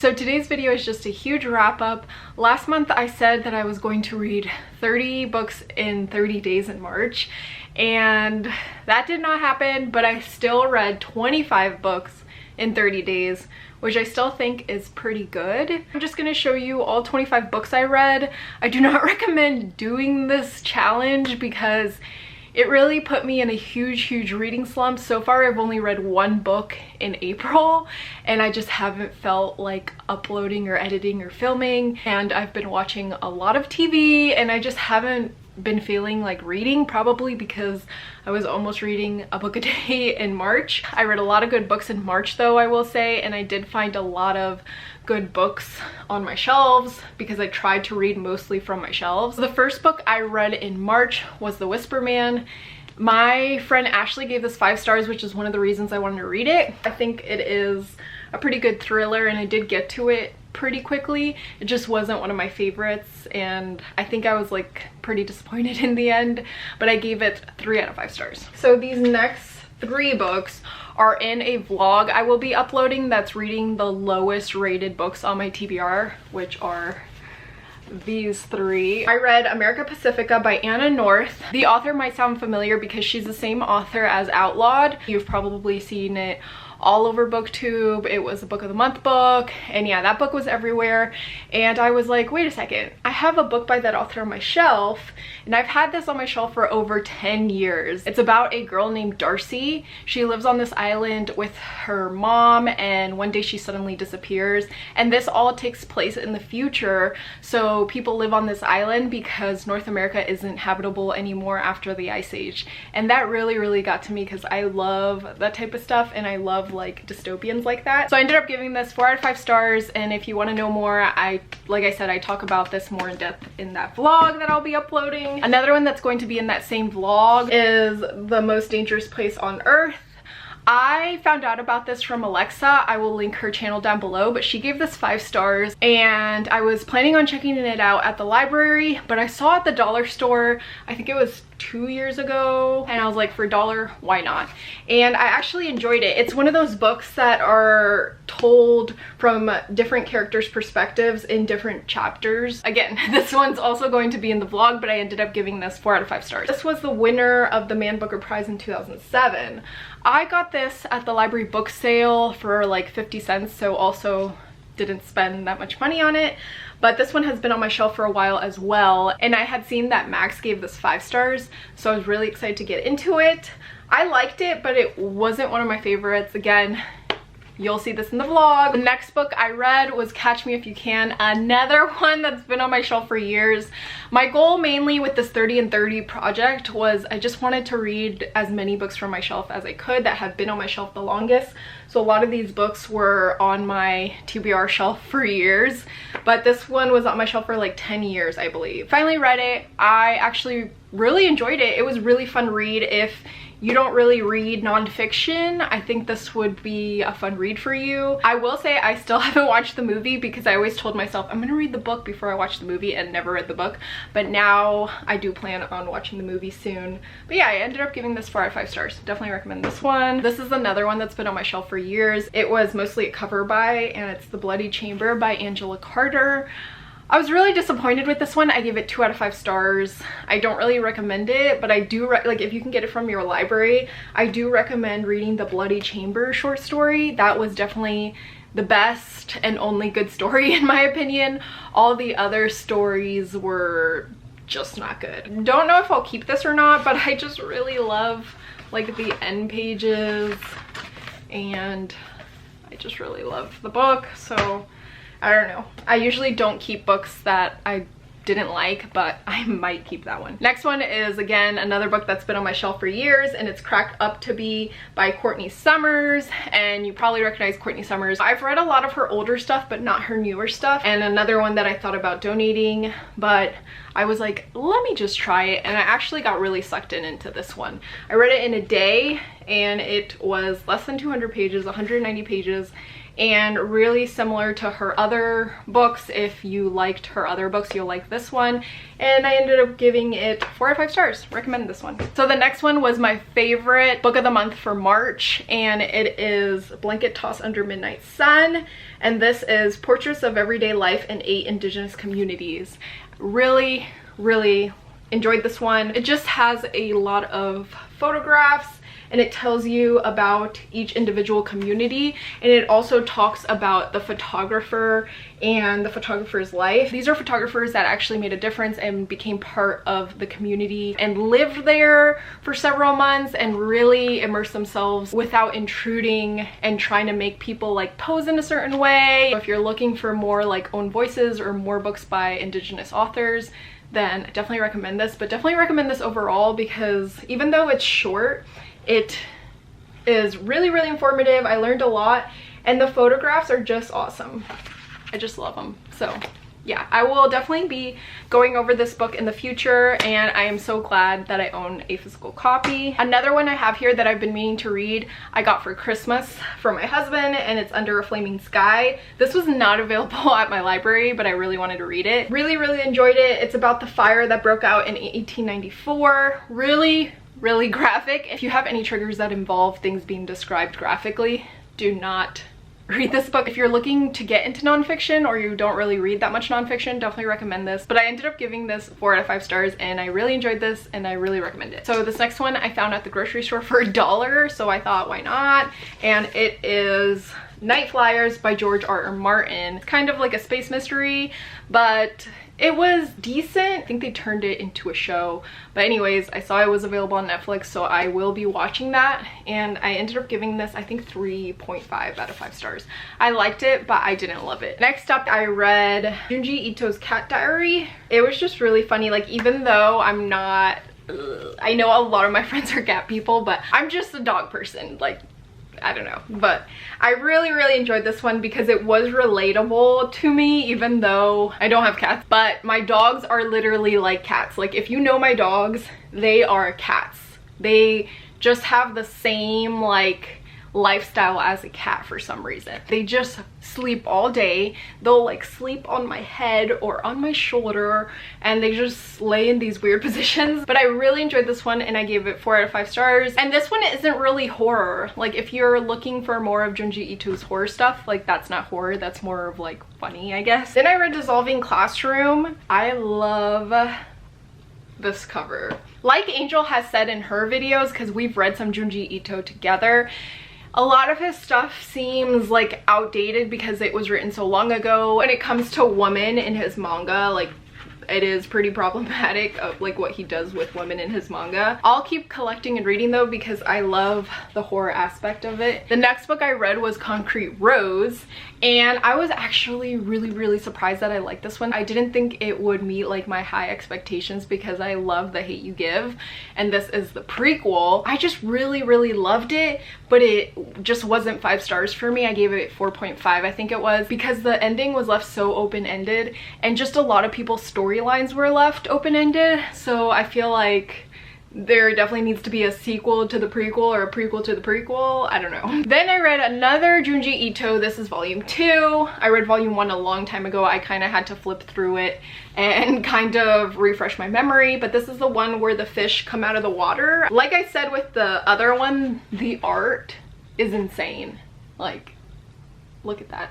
So today's video is just a huge wrap up. Last month I said that I was going to read 30 books in 30 days in March, and that did not happen, but I still read 25 books in 30 days, which I still think is pretty good. I'm just gonna show you all 25 books I read. I do not recommend doing this challenge because it really put me in a huge reading slump. So far I've only read one book in April, and I just haven't felt like uploading or editing or filming, and I've been watching a lot of TV, and I just haven't been feeling like reading, probably because I was almost reading a book a day in March. I read a lot of good books in March though, I will say, and I did find a lot of good books on my shelves because I tried to read mostly from my shelves. The first book I read in March was The Whisper Man. My friend Ashley gave this 5 stars, which is one of the reasons I wanted to read it. I think it is a pretty good thriller, and I did get to it pretty quickly. It just wasn't one of my favorites, and I think I was like pretty disappointed in the end, but I gave it 3 out of 5 stars. So these next 3 books are in a vlog I will be uploading that's reading the lowest rated books on my TBR, which are these 3. I read America Pacifica by Anna North. The author might sound familiar because she's the same author as Outlawed. You've probably seen it all over booktube. It was a book of the month book, and yeah, that book was everywhere, and I was like, wait a second, I have a book by that author on my shelf, and I've had this on my shelf for over 10 years. It's about a girl named Darcy. She lives on this island with her mom, and one day she suddenly disappears, and this all takes place in the future. So people live on this island because North America isn't habitable anymore after the Ice Age, and that really got to me because I love that type of stuff, and I love like dystopians like that. So I ended up giving this 4 out of 5 stars, and if you want to know more, like I said, I talk about this more in depth in that vlog that I'll be uploading. Another one that's going to be in that same vlog is The Most Dangerous Place on Earth. I found out about this from Alexa. I will link her channel down below, but she gave this 5 stars, and I was planning on checking it out at the library, but I saw it at the dollar store, I think it was 2 years ago, and I was like, for $1, why not? And I actually enjoyed it. It's one of those books that are told from different characters' perspectives in different chapters. Again, this one's also going to be in the vlog, but I ended up giving this 4 out of 5 stars. This was the winner of the Man Booker Prize in 2007. I got this at the library book sale for like 50 cents, so also didn't spend that much money on it, but this one has been on my shelf for a while as well, and I had seen that Max gave this 5 stars, so I was really excited to get into it. I liked it, but it wasn't one of my favorites. Again, you'll see this in the vlog. The next book I read was Catch Me If You Can, another one that's been on my shelf for years. My goal mainly with this 30 and 30 project was I just wanted to read as many books from my shelf as I could that have been on my shelf the longest. So a lot of these books were on my TBR shelf for years, but this one was on my shelf for like 10 years, I believe. Finally read it. I actually really enjoyed it. It was a really fun read. If you don't really read nonfiction, I think this would be a fun read for you. I will say I still haven't watched the movie because I always told myself I'm gonna read the book before I watch the movie, and never read the book. But now I do plan on watching the movie soon. But yeah, I ended up giving this 4 out of 5 stars. Definitely recommend this one. This is another one that's been on my shelf for years. It was mostly a cover by, and it's The Bloody Chamber by Angela Carter. I was really disappointed with this one. I gave it 2 out of 5 stars. I don't really recommend it, but I do like, if you can get it from your library, I do recommend reading the Bloody Chamber short story. That was definitely the best and only good story in my opinion. All the other stories were just not good. Don't know if I'll keep this or not, but I just really love like the end pages, and I just really love the book, so I don't know. I usually don't keep books that I didn't like, but I might keep that one. Next one is, again, another book that's been on my shelf for years, and it's Cracked Up to Be by Courtney Summers, and you probably recognize Courtney Summers. I've read a lot of her older stuff, but not her newer stuff, and another one that I thought about donating, but I was like, let me just try it, and I actually got really sucked into this one. I read it in a day, and it was less than 200 pages, 190 pages, and really similar to her other books. If you liked her other books, you'll like this one, and I ended up giving it 4 out of 5 stars. Recommend this one. So the next one was my favorite book of the month for March, and it is Blanket Toss Under Midnight Sun, and this is Portraits of Everyday Life in 8 Indigenous Communities. Really enjoyed this one. It just has a lot of photographs, and it tells you about each individual community, and it also talks about the photographer and the photographer's life. These are photographers that actually made a difference and became part of the community and lived there for several months and really immersed themselves without intruding and trying to make people like pose in a certain way. If you're looking for more like own voices or more books by Indigenous authors, then I definitely recommend this, but definitely recommend this overall because even though it's short, it is really informative. I learned a lot, and the photographs are just awesome. I just love them. So yeah, I will definitely be going over this book in the future, and I am so glad that I own a physical copy. Another one I have here that I've been meaning to read, I got for Christmas from my husband, and it's Under a Flaming Sky. This was not available at my library, but I really wanted to read it. Really enjoyed it. It's about the fire that broke out in 1894. Really graphic. If you have any triggers that involve things being described graphically, do not read this book. If you're looking to get into nonfiction or you don't really read that much nonfiction, definitely recommend this. But I ended up giving this 4 out of 5 stars, and I really enjoyed this and I really recommend it. So this next one I found at the grocery store for $1, so I thought why not? And it is Nightflyers by George R.R. Martin. It's kind of like a space mystery, but it was decent. I think they turned it into a show. But anyways, I saw it was available on Netflix, so I will be watching that. And I ended up giving this, I think, 3.5 out of 5 stars. I liked it, but I didn't love it. Next up, I read Junji Ito's Cat Diary. It was just really funny. Like, even though I'm not, I know a lot of my friends are cat people, but I'm just a dog person. Like, I don't know, but I really enjoyed this one because it was relatable to me, even though I don't have cats. But my dogs are literally like cats. Like, if you know my dogs, they are cats. They just have the same like lifestyle as a cat for some reason. They just sleep all day. They'll like sleep on my head or on my shoulder, and they just lay in these weird positions. But I really enjoyed this one, and I gave it 4 out of 5 stars. And this one isn't really horror. Like, if you're looking for more of Junji Ito's horror stuff, like, that's not horror, that's more of like funny, I guess. Then I read Dissolving Classroom. I love this cover. Like Angel has said in her videos, because we've read some Junji Ito together, a lot of his stuff seems like outdated because it was written so long ago. When it comes to women in his manga, like, it is pretty problematic of like what he does with women in his manga. I'll keep collecting and reading though because I love the horror aspect of it. The next book I read was Concrete Rose, and I was actually really surprised that I liked this one. I didn't think it would meet like my high expectations because I love The Hate U Give, and this is the prequel. I just really loved it, but it just wasn't 5 stars for me. I gave it 4.5, I think it was, because the ending was left so open-ended, and just a lot of people's storylines were left open-ended. So I feel like there definitely needs to be a sequel to the prequel or a prequel to the prequel. I don't know. Then I read another Junji Ito. This is volume 2. I read volume 1 a long time ago. I kind of had to flip through it and kind of refresh my memory, but this is the one where the fish come out of the water. Like I said with the other one, the art is insane. Like, look at that.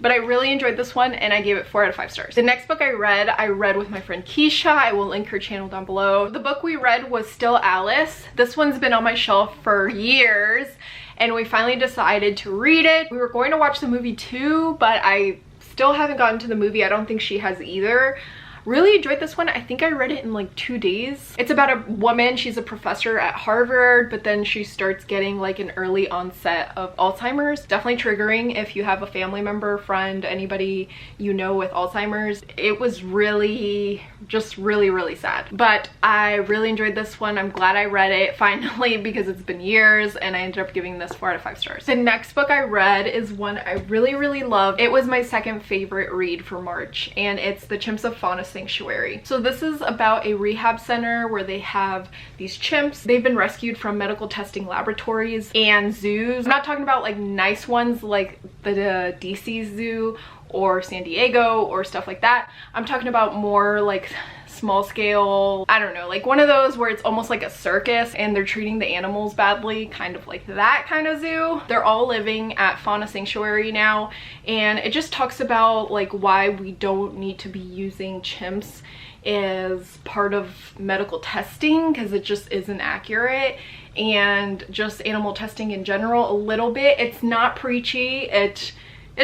But I really enjoyed this one, and I gave it 4 out of 5 stars. The next book I read with my friend Kesha. I will link her channel down below. The book we read was Still Alice. This one's been on my shelf for years, and we finally decided to read it. We were going to watch the movie too, but I still haven't gotten to the movie. I don't think she has either. Really enjoyed this one. I think I read it in like 2 days. It's about a woman. She's a professor at Harvard, but then she starts getting like an early onset of Alzheimer's. Definitely triggering if you have a family member, friend, anybody you know with Alzheimer's. It was really, just really sad. But I really enjoyed this one. I'm glad I read it finally because it's been years, and I ended up giving this 4 out of 5 stars. The next book I read is one I really loved. It was my second favorite read for March, and it's The Chimps of Fauna Sanctuary. So this is about a rehab center where they have these chimps. They've been rescued from medical testing laboratories and zoos. I'm not talking about like nice ones like the DC Zoo or San Diego or stuff like that. I'm talking about more like small scale, I don't know, like one of those where it's almost like a circus and they're treating the animals badly, kind of like that kind of zoo. They're all living at Fauna Sanctuary now, and it just talks about like why we don't need to be using chimps as part of medical testing, because it just isn't accurate, and just animal testing in general a little bit. It's not preachy, it's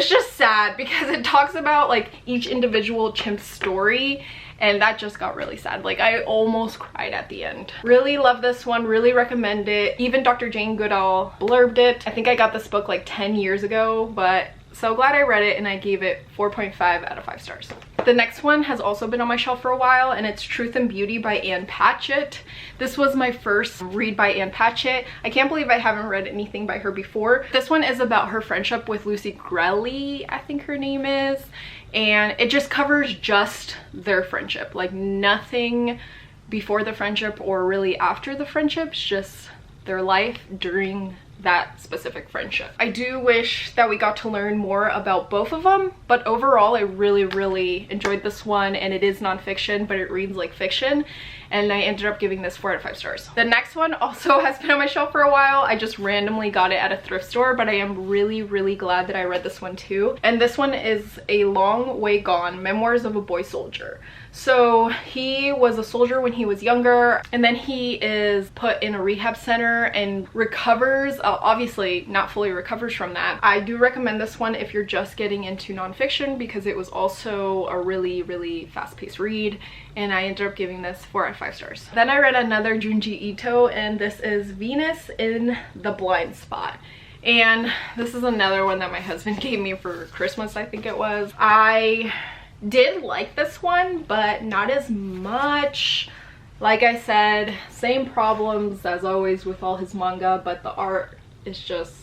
just sad because it talks about like each individual chimp's story, and that just got really sad. Like I almost cried at the end. Really love this one, really recommend it. Even Dr. Jane Goodall blurbed it. I think I got this book like 10 years ago, but so glad I read it, and I gave it 4.5 out of 5 stars. The next one has also been on my shelf for a while, and it's Truth and Beauty by Ann Patchett. This was my first read by Ann Patchett. I can't believe I haven't read anything by her before. This one is about her friendship with Lucy Grelly, I think her name is, and it just covers just their friendship, like nothing before the friendship or really after the friendship, just their life during that specific friendship. I do wish that we got to learn more about both of them, but overall I really enjoyed this one, and it is nonfiction, but it reads like fiction, and I ended up giving this 4 out of 5 stars. The next one also has been on my shelf for a while. I just randomly got it at a thrift store, but I am really glad that I read this one too. And this one is A Long Way Gone, Memoirs of a Boy Soldier. So he was a soldier when he was younger, and then he is put in a rehab center and recovers, obviously not fully recovers from that. I do recommend this one if you're just getting into nonfiction, because it was also a really fast-paced read, and I ended up giving this 4 out of 5 stars. Then I read another Junji Ito, and this is Venus in the Blind Spot. And this is another one that my husband gave me for Christmas, I think it was. I did like this one, but not as much. Like I said, same problems as always with all his manga, but the art is just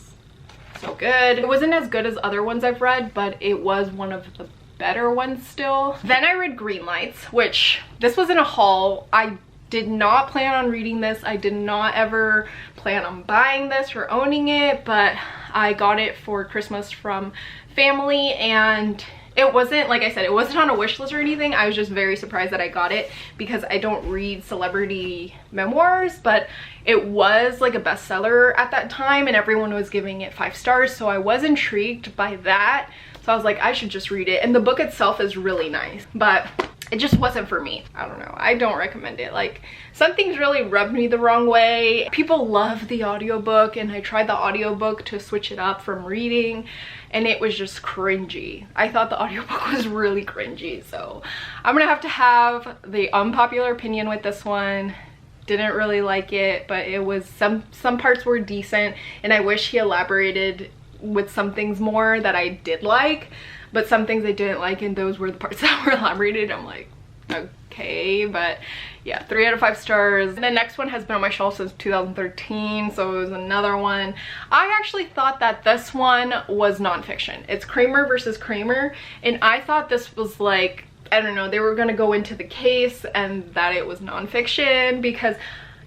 so good. It wasn't as good as other ones I've read, but it was one of the better ones still. Then I read Greenlights, which this was in a haul. I did not plan on reading this. I did not ever plan on buying this or owning it, but I got it for Christmas from family, and it wasn't, like I said, it wasn't on a wish list or anything. I was just very surprised that I got it because I don't read celebrity memoirs, but it was like a bestseller at that time and everyone was giving it 5 stars, so I was intrigued by that. So I was like, I should just read it. And the book itself is really nice, but it just wasn't for me. I don't know, I don't recommend it. Like, some things really rubbed me the wrong way. People love the audiobook, and I tried the audiobook to switch it up from reading, and it was just cringy. I thought the audiobook was really cringy, so I'm gonna have the unpopular opinion with this one. Didn't really like it, but it was, some parts were decent, and I wish he elaborated with some things more that I did like, but some things I didn't like, and those were the parts that were elaborated. I'm like, okay, but yeah, 3 out of 5 stars. And the next one has been on my shelf since 2013, so it was another one. I actually thought that this one was nonfiction. It's Kramer versus Kramer, and I thought this was like, I don't know, they were gonna go into the case and that it was nonfiction, because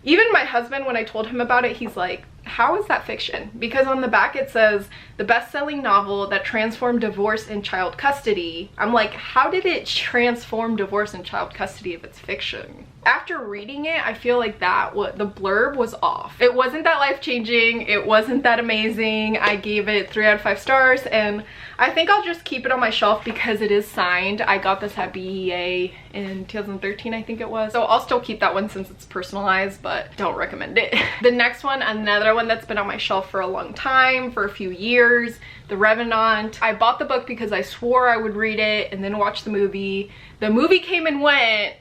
even my husband, when I told him about it, he's like, how is that fiction? Because on the back it says the best-selling novel that transformed divorce and child custody. I'm like, how did it transform divorce and child custody if it's fiction? After reading it, I feel like the blurb was off. It wasn't that life-changing, it wasn't that amazing. I gave it 3 out of 5 stars, and I think I'll just keep it on my shelf because it is signed. I got this at BEA in 2013, I think it was. So I'll still keep that one since it's personalized, but don't recommend it. The next one, another one that's been on my shelf for a long time, for a few years, The Revenant. I bought the book because I swore I would read it and then watch the movie. The movie came and went,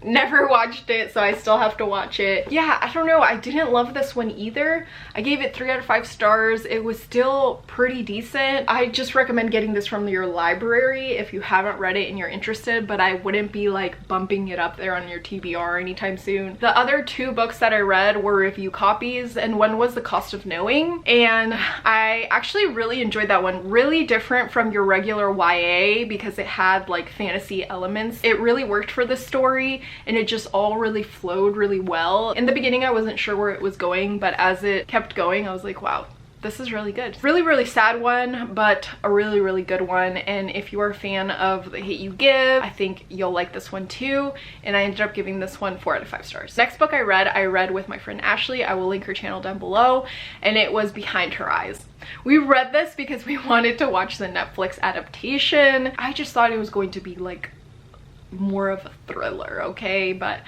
never watched it, so I still have to watch it. Yeah, I don't know, I didn't love this one either. I gave it 3 out of 5 stars. It was still pretty decent. I just recommend getting this from your library if you haven't read it and you're interested, but I wouldn't be like bumping it up there on your TBR anytime soon. The other 2 books that I read were review copies, and one was The Cost of Knowing, and I actually really enjoyed that one. Really different from your regular YA because it had like fantasy elements. It really worked for the story, and it just all really flowed really well. In the beginning I wasn't sure where it was going, but as it kept going I was like, wow, this is really good. Really sad one, but a really good one. And if you are a fan of The Hate You Give, I think you'll like this one too. And I ended up giving this one 4 out of 5 stars. Next book I read with my friend Ashley. I will link her channel down below, and it was Behind Her Eyes. We read this because we wanted to watch the Netflix adaptation. I just thought it was going to be like more of a thriller, okay, but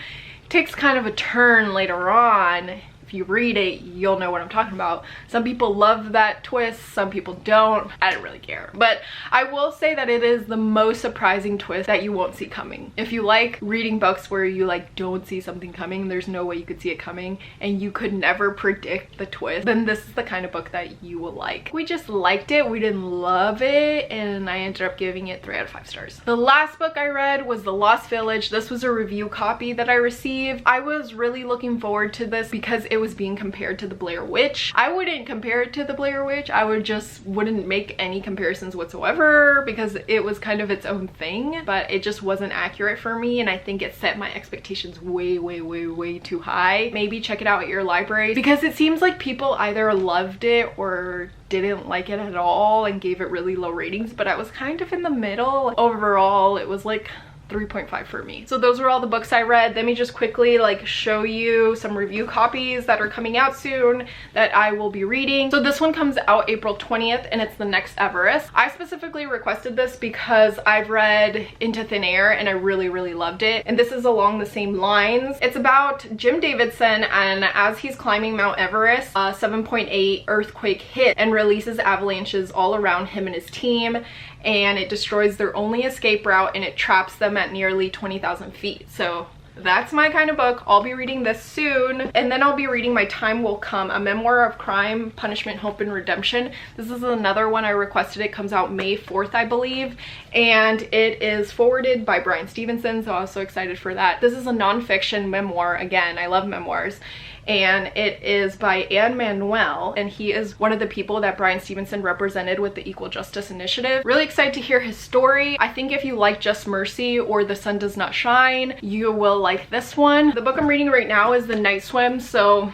it takes kind of a turn later on. If you read it, you'll know what I'm talking about. Some people love that twist, some people don't. I don't really care, but I will say that it is the most surprising twist that you won't see coming. If you like reading books where you like don't see something coming, there's no way you could see it coming, and you could never predict the twist, then this is the kind of book that you will like. We just liked it, we didn't love it, and I ended up giving it 3 out of 5 stars. The last book I read was The Lost Village. This was a review copy that I received. I was really looking forward to this because it was being compared to the Blair Witch. I wouldn't compare it to the Blair Witch. I wouldn't make any comparisons whatsoever because it was kind of its own thing, but it just wasn't accurate for me, and I think it set my expectations way too high. Maybe check it out at your library because it seems like people either loved it or didn't like it at all and gave it really low ratings, but I was kind of in the middle. Overall, it was like 3.5 for me. So those were all the books I read. Let me just quickly like show you some review copies that are coming out soon that I will be reading. So this one comes out April 20th, and it's The Next Everest. I specifically requested this because I've read Into Thin Air and I really loved it, and this is along the same lines. It's about Jim Davidson, and as he's climbing Mount Everest, a 7.8 earthquake hit and releases avalanches all around him and his team, and it destroys their only escape route, and it traps them at nearly 20,000 feet. So that's my kind of book. I'll be reading this soon, and then I'll be reading My Time Will Come, a memoir of crime, punishment, hope, and redemption. This is another one I requested. It comes out May 4th, I believe, and it is forwarded by Bryan Stevenson, so I was so excited for that. This is a nonfiction memoir. Again, I love memoirs. And it is by Anne Manuel, and he is one of the people that Bryan Stevenson represented with the Equal Justice Initiative. Really excited to hear his story. I think if you like Just Mercy or The Sun Does Not Shine, you will like this one. The book I'm reading right now is The Night Swim, so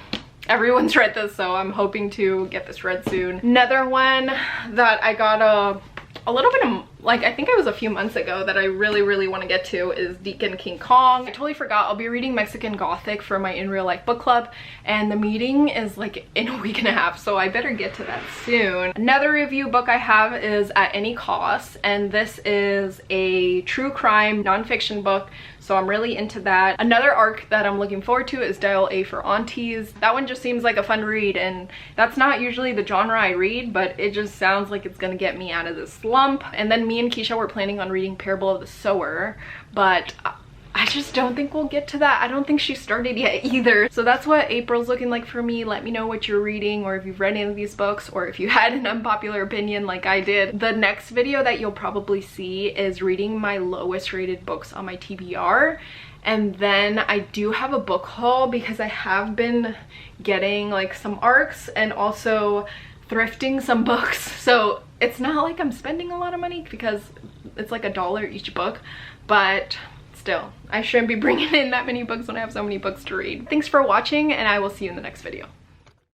everyone's read this, so I'm hoping to get this read soon. Another one that I got a little bit of, like, I think it was a few months ago that I really want to get to is Deacon King Kong. I totally forgot. I'll be reading Mexican Gothic for my In Real Life book club, and the meeting is like in a week and a half, so I better get to that soon. Another review book I have is At Any Cost, and this is a true crime nonfiction book, so I'm really into that. Another arc that I'm looking forward to is Dial A for Aunties. That one just seems like a fun read, and that's not usually the genre I read, but it just sounds like it's gonna get me out of this slump. And then me and Kesha were planning on reading Parable of the Sower, but I just don't think we'll get to that. I don't think she started yet either. So that's what April's looking like for me. Let me know what you're reading, or if you've read any of these books, or if you had an unpopular opinion like I did. The next video that you'll probably see is reading my lowest rated books on my TBR. And then I do have a book haul because I have been getting like some ARCs and also thrifting some books. So it's not like I'm spending a lot of money because it's like $1 each book, but still, I shouldn't be bringing in that many books when I have so many books to read. Thanks for watching, and I will see you in the next video.